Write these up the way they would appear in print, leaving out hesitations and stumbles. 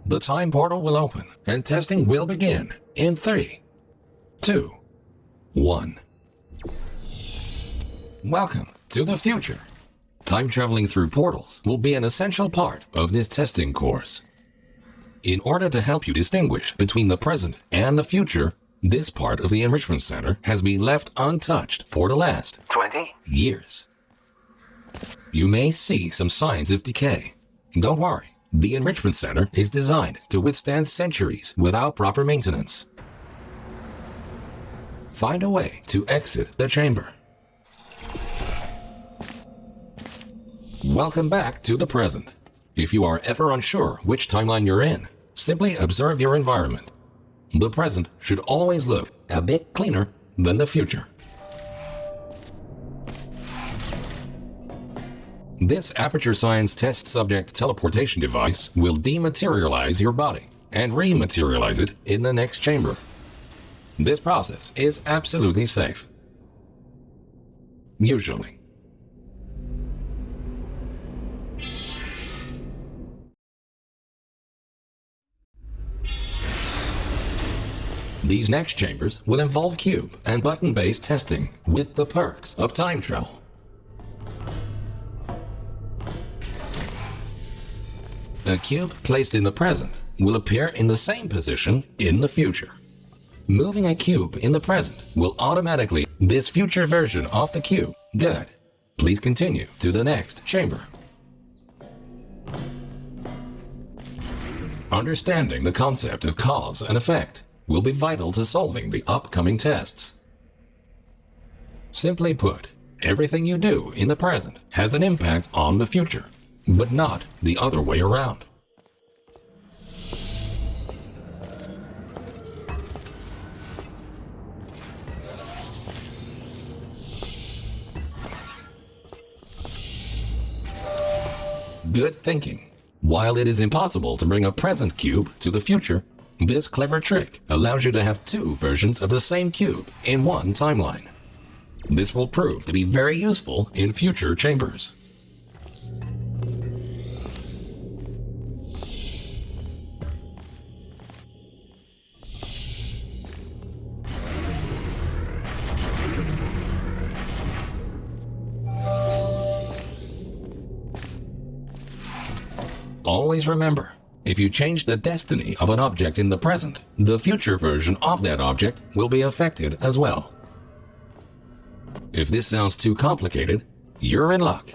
the time portal will open and testing will begin in 3, 2, 1. Welcome to the future. Time traveling through portals will be an essential part of this testing course. In order to help you distinguish between the present and the future, this part of the Enrichment Center has been left untouched for the last 20 years. You may see some signs of decay. Don't worry, the Enrichment Center is designed to withstand centuries without proper maintenance. Find a way to exit the chamber. Welcome back to the present. If you are ever unsure which timeline you're in, simply observe your environment. The present should always look a bit cleaner than the future. This Aperture Science test subject teleportation device will dematerialize your body and rematerialize it in the next chamber. This process is absolutely safe. Usually. These next chambers will involve cube and button-based testing with the perks of time travel. A cube placed in the present will appear in the same position in the future. Moving a cube in the present will automatically this future version of the cube. Good. Please continue to the next chamber. Understanding the concept of cause and effect will be vital to solving the upcoming tests. Simply put, everything you do in the present has an impact on the future, but not the other way around. Good thinking. While it is impossible to bring a present cube to the future, this clever trick allows you to have two versions of the same cube in one timeline. This will prove to be very useful in future chambers. Always remember, if you change the destiny of an object in the present, the future version of that object will be affected as well. If this sounds too complicated, you're in luck.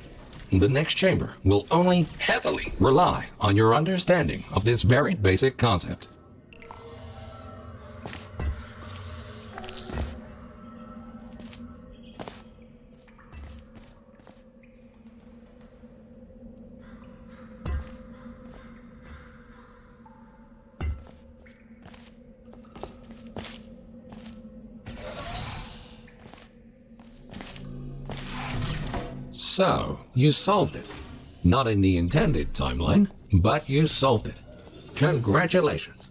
The next chamber will only heavily rely on your understanding of this very basic concept. So, you solved it. Not in the intended timeline, but you solved it. Congratulations.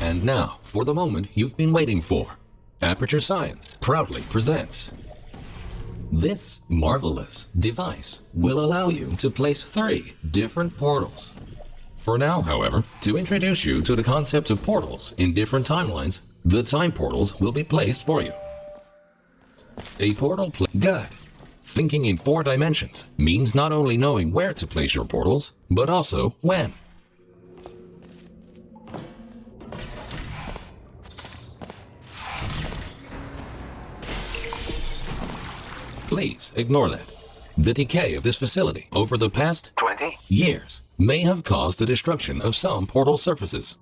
And now, for the moment you've been waiting for. Aperture Science proudly presents. This marvelous device will allow you to place 3 different portals. For now, however, to introduce you to the concept of portals in different timelines, the time portals will be placed for you. A portal Good. Thinking in 4 dimensions means not only knowing where to place your portals, but also when. Please ignore that. The decay of this facility over the past 20 years may have caused the destruction of some portal surfaces.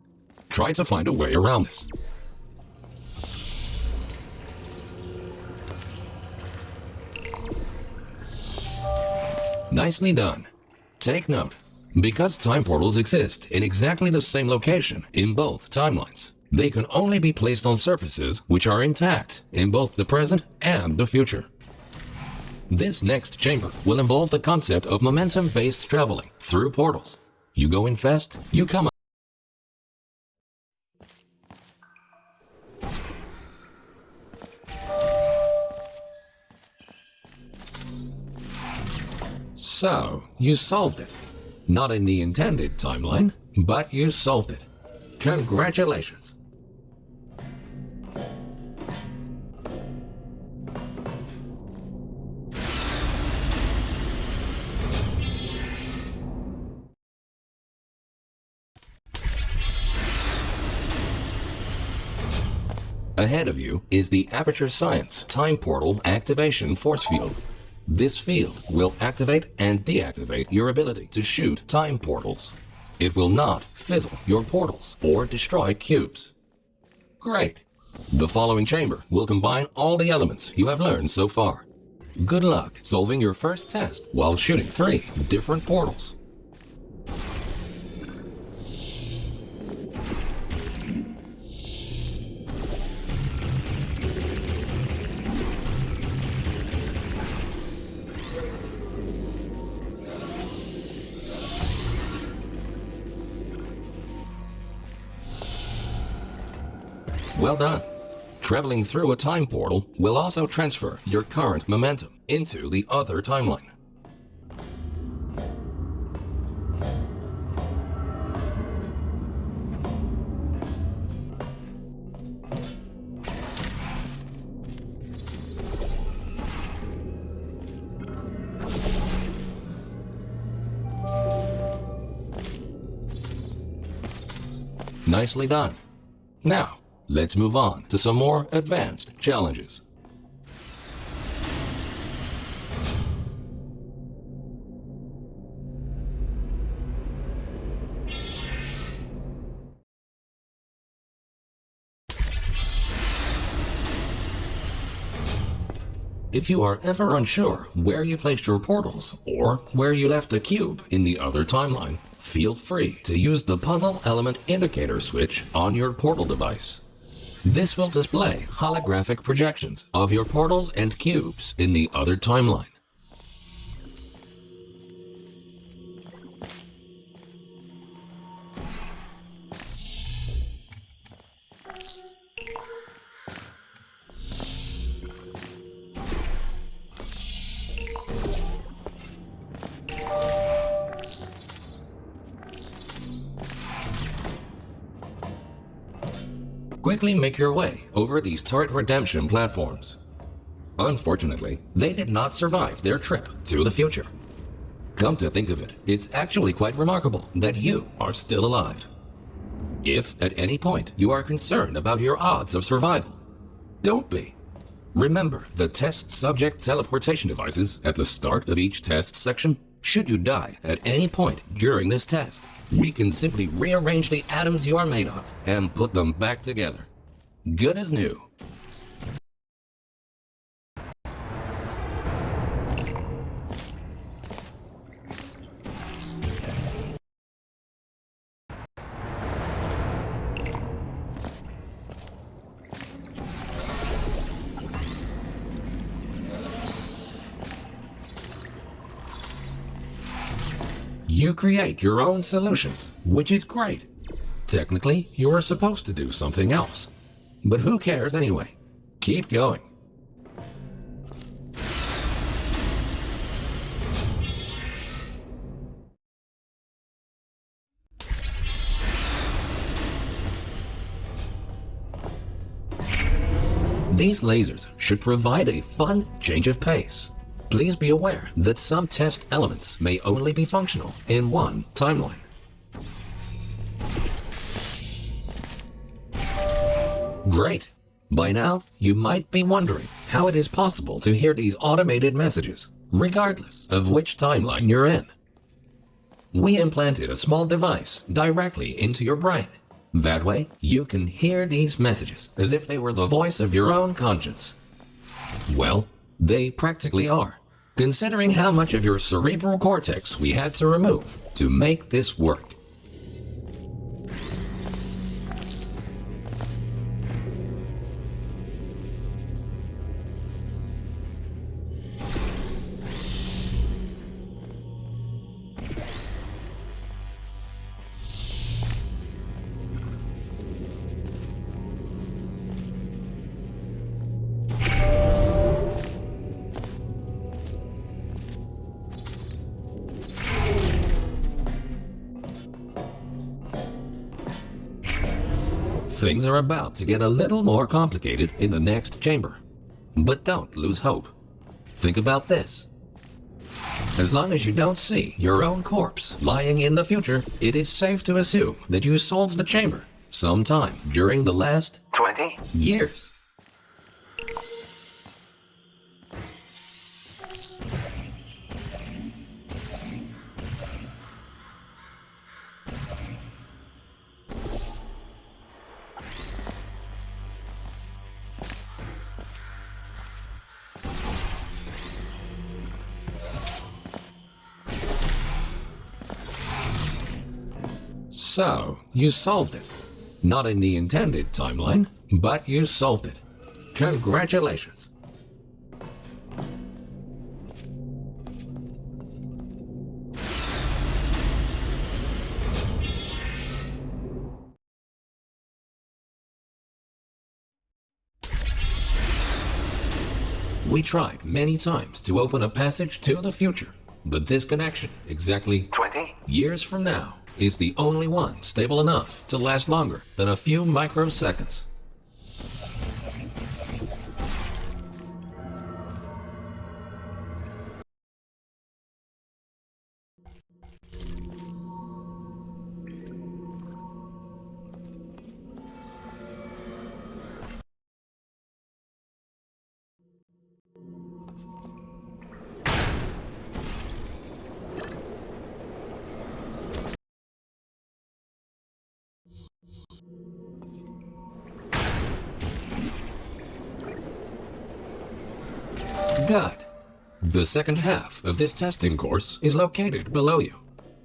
Try to find a way around this. Nicely done. Take note, because time portals exist in exactly the same location in both timelines, they can only be placed on surfaces which are intact in both the present and the future. This next chamber will involve the concept of momentum-based traveling through portals. You go in fast, you come out. So, you solved it. Not in the intended timeline, but you solved it. Congratulations. Ahead of you is the Aperture Science Time Portal Activation Force Field. This field will activate and deactivate your ability to shoot time portals. It will not fizzle your portals or destroy cubes. Great! The following chamber will combine all the elements you have learned so far. Good luck solving your first test while shooting 3 different portals. Well done. Traveling through a time portal will also transfer your current momentum into the other timeline. Nicely done. Now, let's move on to some more advanced challenges. If you are ever unsure where you placed your portals or where you left a cube in the other timeline, feel free to use the puzzle element indicator switch on your portal device. This will display holographic projections of your portals and cubes in the other timeline. Quickly make your way over these turret redemption platforms. Unfortunately, they did not survive their trip to the future. Come to think of it, it's actually quite remarkable that you are still alive. If at any point you are concerned about your odds of survival, don't be. Remember the test subject teleportation devices at the start of each test section? Should you die at any point during this test, we can simply rearrange the atoms you are made of and put them back together. Good as new. You create your own solutions, which is great. Technically, you are supposed to do something else. But who cares anyway? Keep going. These lasers should provide a fun change of pace. Please be aware that some test elements may only be functional in one timeline. Great! By now, you might be wondering how it is possible to hear these automated messages, regardless of which timeline you're in. We implanted a small device directly into your brain. That way, you can hear these messages as if they were the voice of your own conscience. Well, they practically are, considering how much of your cerebral cortex we had to remove to make this work. Things are about to get a little more complicated in the next chamber. But don't lose hope. Think about this. As long as you don't see your own corpse lying in the future, it is safe to assume that you solved the chamber sometime during the last 20 years. So, you solved it. Not in the intended timeline, but you solved it. Congratulations. We tried many times to open a passage to the future, but this connection, exactly 20 years from now, is the only one stable enough to last longer than a few microseconds. Good. The second half of this testing course is located below you.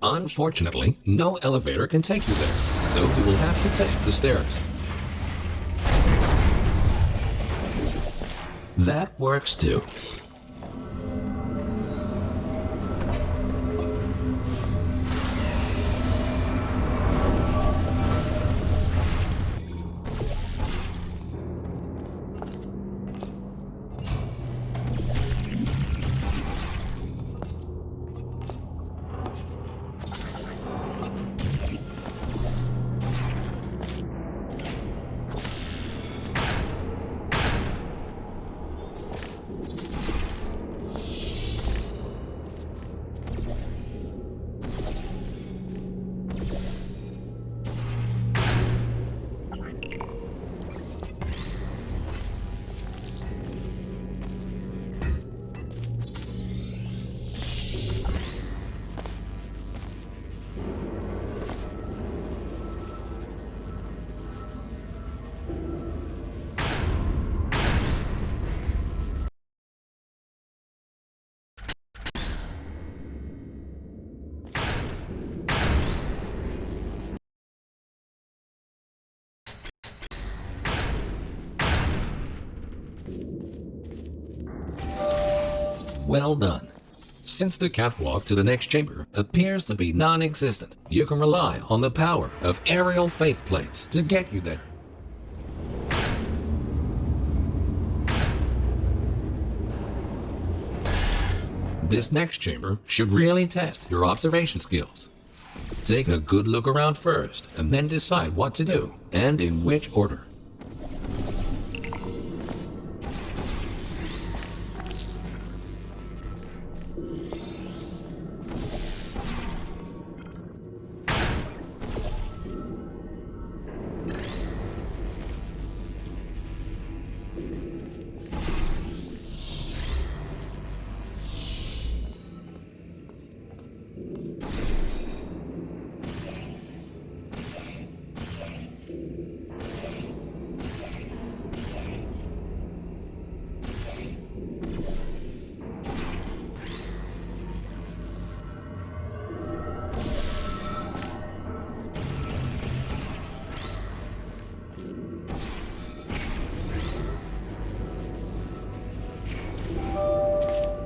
Unfortunately, no elevator can take you there, so you will have to take the stairs. That works too. Well done. Since the catwalk to the next chamber appears to be non-existent, you can rely on the power of aerial faith plates to get you there. This next chamber should really test your observation skills. Take a good look around first, and then decide what to do, and in which order.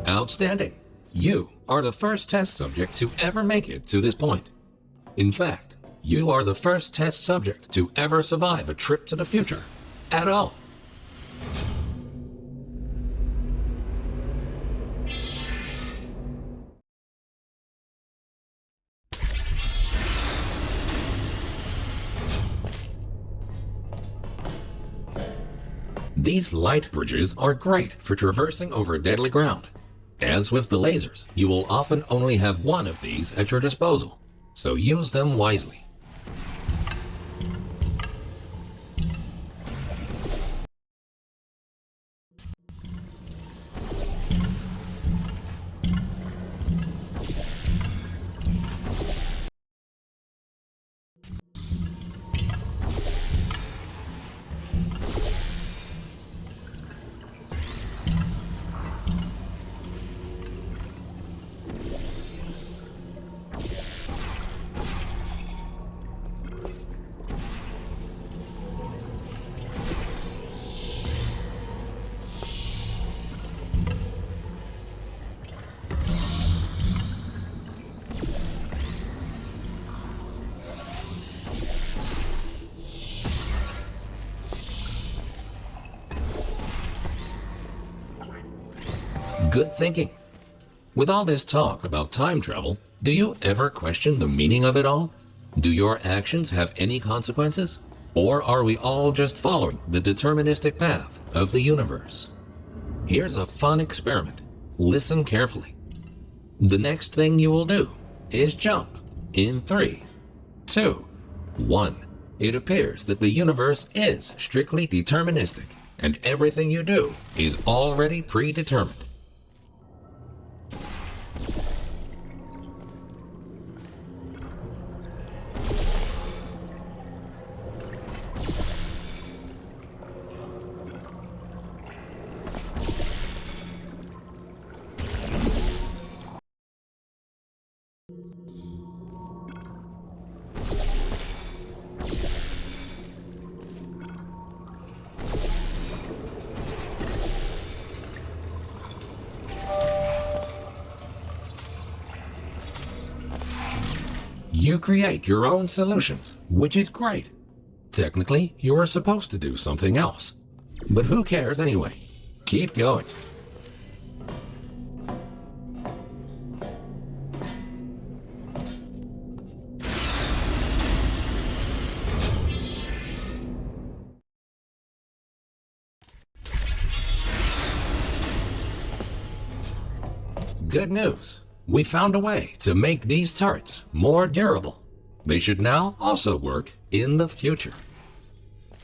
Outstanding! You are the first test subject to ever make it to this point. In fact, you are the first test subject to ever survive a trip to the future at all. These light bridges are great for traversing over deadly ground. As with the lasers, you will often only have one of these at your disposal, so use them wisely. Good thinking. With all this talk about time travel, do you ever question the meaning of it all? Do your actions have any consequences? Or are we all just following the deterministic path of the universe? Here's a fun experiment. Listen carefully. The next thing you will do is jump in 3, 2, 1. It appears that the universe is strictly deterministic, and everything you do is already predetermined. You create your own solutions, which is great. Technically, you are supposed to do something else. But who cares anyway? Keep going. Good news. We found a way to make these turrets more durable. They should now also work in the future.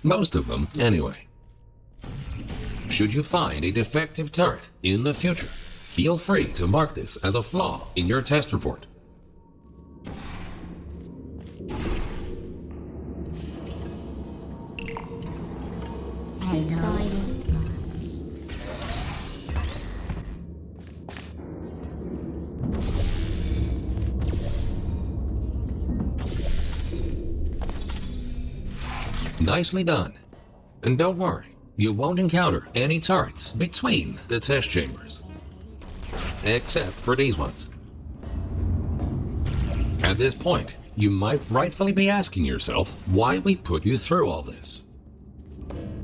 Most of them, anyway. Should you find a defective turret in the future, feel free to mark this as a flaw in your test report. Nicely done. And don't worry, you won't encounter any turrets between the test chambers. Except for these ones. At this point, you might rightfully be asking yourself why we put you through all this.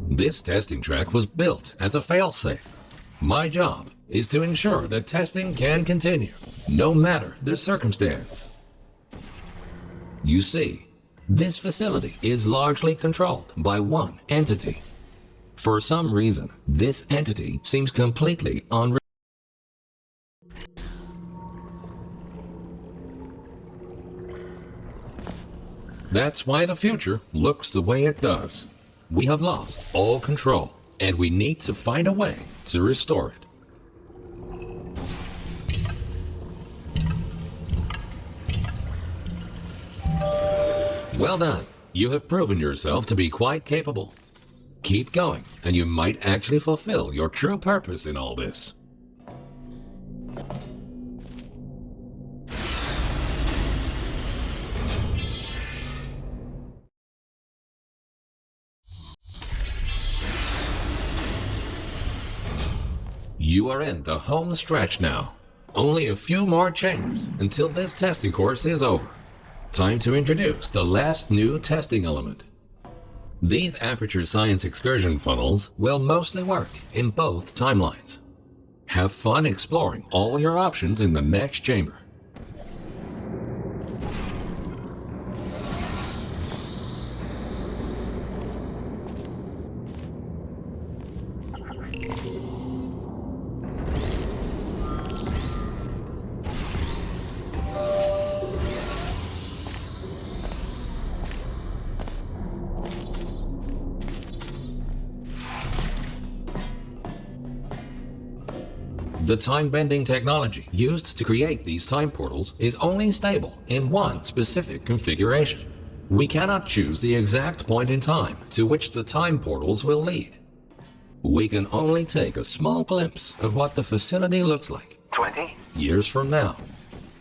This testing track was built as a failsafe. My job is to ensure that testing can continue, no matter the circumstance. You see, this facility is largely controlled by one entity. For some reason, this entity seems completely unresponsive. That's why the future looks the way it does. We have lost all control, and we need to find a way to restore it. Well done. You have proven yourself to be quite capable. Keep going, and you might actually fulfill your true purpose in all this. You are in the home stretch now. Only a few more chambers until this testing course is over. Time to introduce the last new testing element. These Aperture Science excursion funnels will mostly work in both timelines. Have fun exploring all your options in the next chamber. The time-bending technology used to create these time portals is only stable in one specific configuration. We cannot choose the exact point in time to which the time portals will lead. We can only take a small glimpse of what the facility looks like 20 years from now.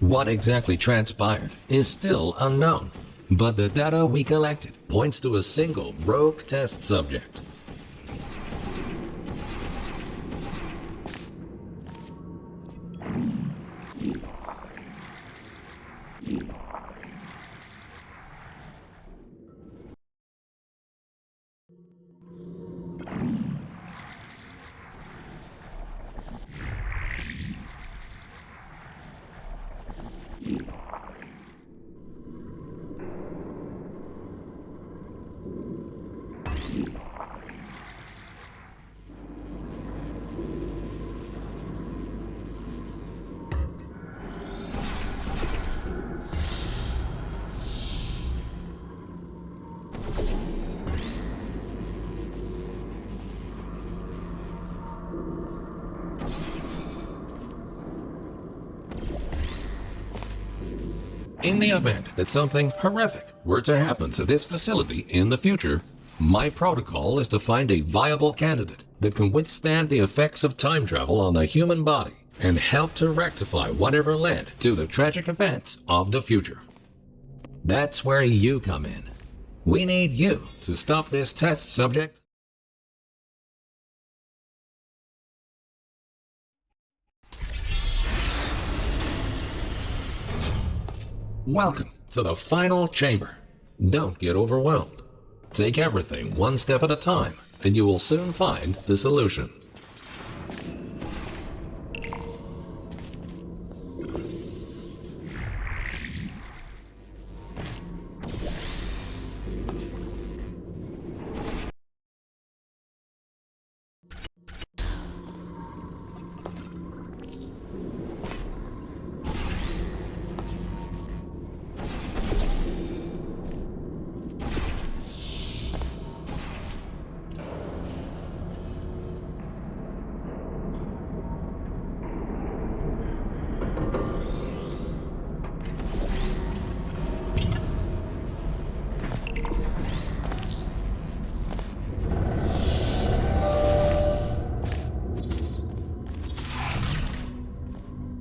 What exactly transpired is still unknown, but the data we collected points to a single rogue test subject. In the event that something horrific were to happen to this facility in the future, my protocol is to find a viable candidate that can withstand the effects of time travel on the human body and help to rectify whatever led to the tragic events of the future. That's where you come in. We need you to stop this test subject. Welcome to the final chamber. Don't get overwhelmed. Take everything one step at a time, and you will soon find the solution.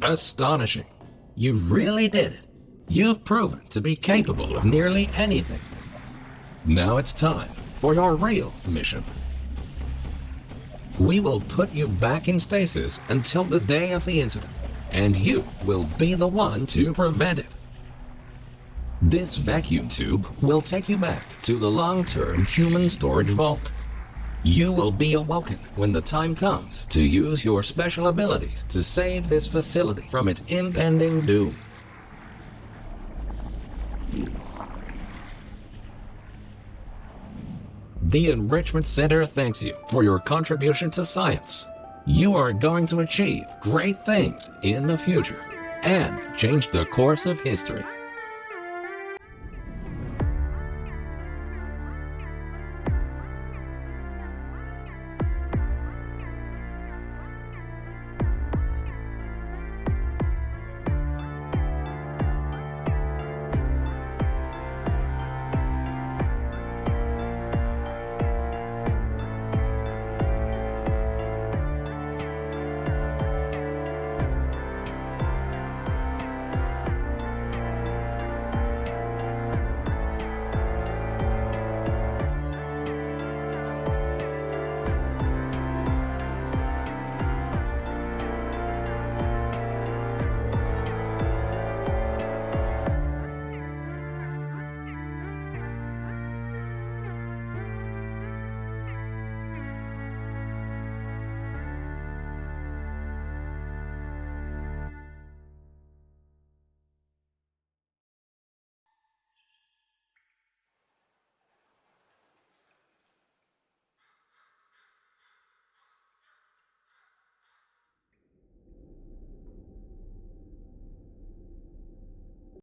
Astonishing. You really did it. You've proven to be capable of nearly anything. Now it's time for your real mission. We will put you back in stasis until the day of the incident, and you will be the one to prevent it. This vacuum tube will take you back to the long-term human storage vault. You will be awoken when the time comes to use your special abilities to save this facility from its impending doom. The Enrichment Center thanks you for your contribution to science. You are going to achieve great things in the future and change the course of history.